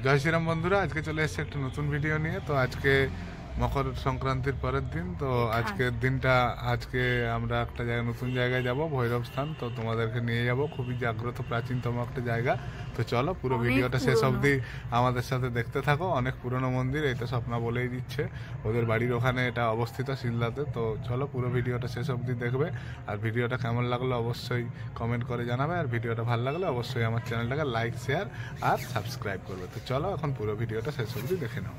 জয় শ্রীরাম বন্ধুরা, আজকে চলে এসেছে একটা নতুন ভিডিও নিয়ে। তো আজকে মকর সংক্রান্তির পরের দিন। তো আজকের দিনটা আজকে আমরা একটা জায়গায় নতুন জায়গায় যাব, ভৈরব স্থান। তো তোমাদেরকে নিয়ে যাব, খুবই জাগ্রত প্রাচীনতম একটা জায়গা। তো চলো পুরো ভিডিওটা শেষ অবধি আমাদের সাথে দেখতে থাকো। অনেক পুরনো মন্দির, এই তো স্বপ্না বলেই দিচ্ছে, ওদের বাড়ির ওখানে এটা অবস্থিত শিলদাতে। তো চলো পুরো ভিডিওটা শেষ অবধি দেখবে। আর ভিডিওটা কেমন লাগলো অবশ্যই কমেন্ট করে জানাবে। আর ভিডিওটা ভালো লাগলে অবশ্যই আমার চ্যানেলটাকে লাইক, শেয়ার আর সাবস্ক্রাইব করবে। তো চলো এখন পুরো ভিডিওটা শেষ অবধি দেখে নাও।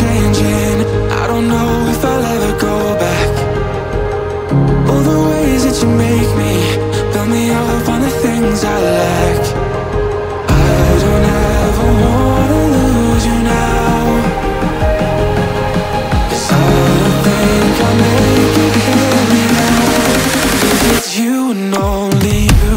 Changing, I don't know if I'll ever go back. All the ways that you make me, build me up on the things I lack. I don't ever wanna lose you now, 'cause I don't think I'll make it here now, 'cause it's you and only you.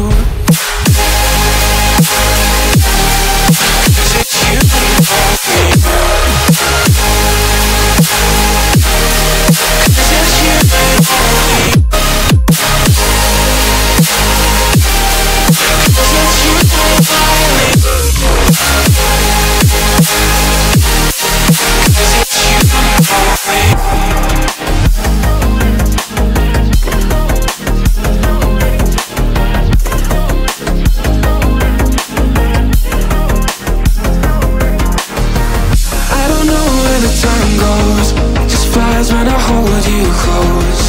When I hold you close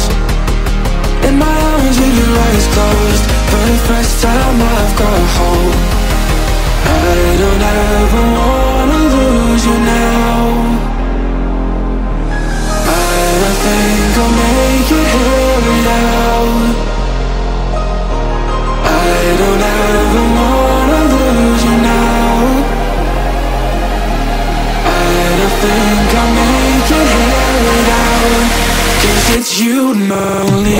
in my arms with your eyes closed, for the first time I've got hope. I don't ever wanna lose you now. I don't think I'll make it here now. I don't ever wanna lose you now. I don't think I'll make it here now, 'cause it's you and only.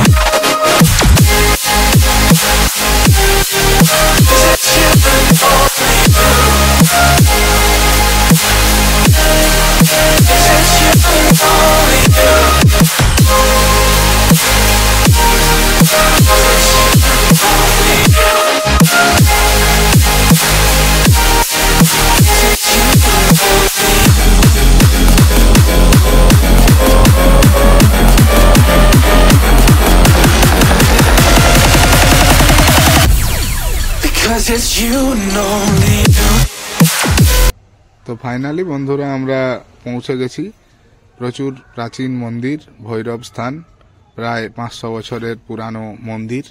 তো finally বন্ধুরা আমরা পৌঁছে গেছি। প্রচুর প্রাচীন মন্দির, ভৈরব স্থান, প্রায় 500 বছরের পুরানো মন্দির।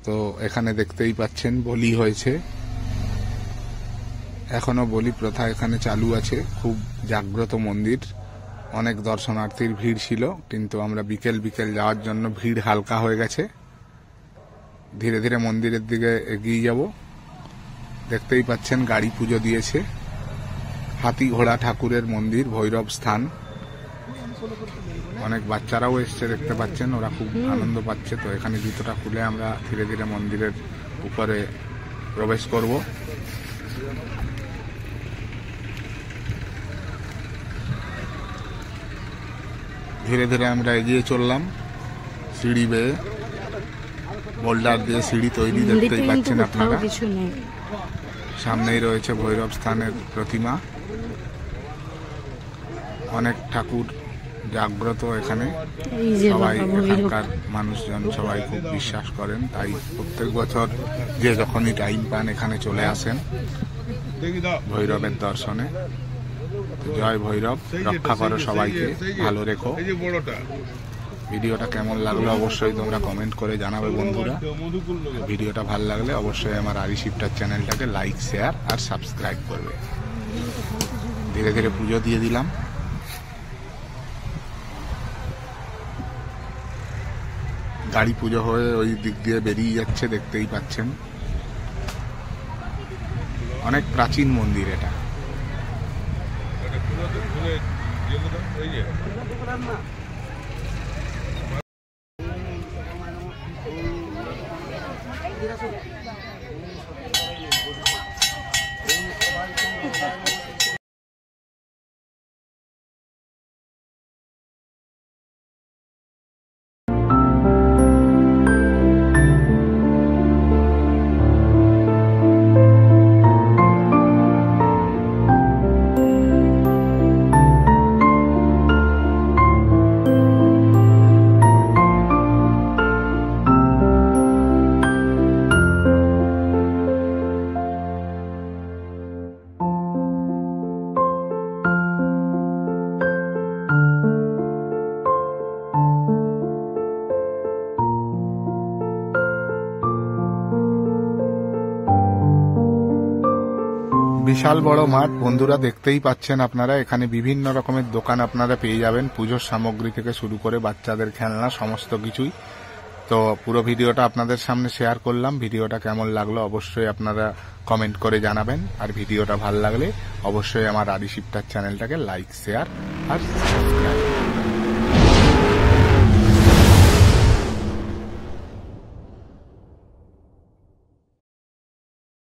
তো এখানে দেখতেই পাচ্ছেন বলি হয়েছে, এখনো বলি প্রথা এখানে চালু আছে। খুব জাগ্রত মন্দির, অনেক দর্শনার্থীর ভিড় ছিল, কিন্তু আমরা বিকেল যাওয়ার জন্য ভিড় হালকা হয়ে গেছে। ধীরে ধীরে মন্দিরের দিকে এগিয়ে যাব। দেখতেই পাচ্ছেন গাড়ি পুজো দিয়েছে। হাতি ঘোড়া ঠাকুরের মন্দির, ভৈরব স্থান। অনেক বাচ্চারাও এসছে, দেখতে পাচ্ছেন, ওরা খুব আনন্দ পাচ্ছে। তো এখানে জুতোটা খুলে আমরা ধীরে ধীরে মন্দিরের উপরে প্রবেশ করব। ধীরে ধীরে আমরা এগিয়ে চললাম সিঁড়ি বেয়ে। বোল্ডার দিয়ে সিঁড়ি তৈরি, দেখতেই পাচ্ছেন আপনারা। সামনেই রয়েছে ভৈরব স্থানের প্রতিমা। অনেক ঠাকুর জাগ্রত এখানে, সবাই এখানকার মানুষজন সবাই খুব বিশ্বাস করেন। তাই প্রত্যেক বছর যে যখনই টাইম পান এখানে চলে আসেন ভৈরবের দর্শনে। জয় ভৈরব, রক্ষা করো সবাইকে, ভালো রেখো। ভিডিওটা কেমন লাগলো অবশ্যই তোমরা কমেন্ট করে জানাবে বন্ধুরা। ভিডিওটা ভালো লাগলে অবশ্যই আমার আরি শিফটার চ্যানেলটাকে লাইক, শেয়ার আর সাবস্ক্রাইব করবে। ধীরে ধীরে পুজো দিয়ে দিলাম। গাড়ি পুজো হয়ে ওই দিক দিয়ে বেরিয়ে যাচ্ছে, দেখতেই পাচ্ছেন। অনেক প্রাচীন মন্দির এটা। বিশাল বড় মাঠ বন্ধুরা, দেখতেই পাচ্ছেন আপনারা। এখানে বিভিন্ন রকমের দোকান আপনারা পেয়ে যাবেন, পুজোর সামগ্রী থেকে শুরু করে বাচ্চাদের খেলনা সমস্ত কিছুই। তো পুরো ভিডিওটা আপনাদের সামনে শেয়ার করলাম। ভিডিওটা কেমন লাগলো অবশ্যই আপনারা কমেন্ট করে জানাবেন, আর ভিডিওটা ভালো লাগলে অবশ্যই আমার আদি শিফটার চ্যানেলটাকে লাইক, শেয়ার আর সাবস্ক্রাইব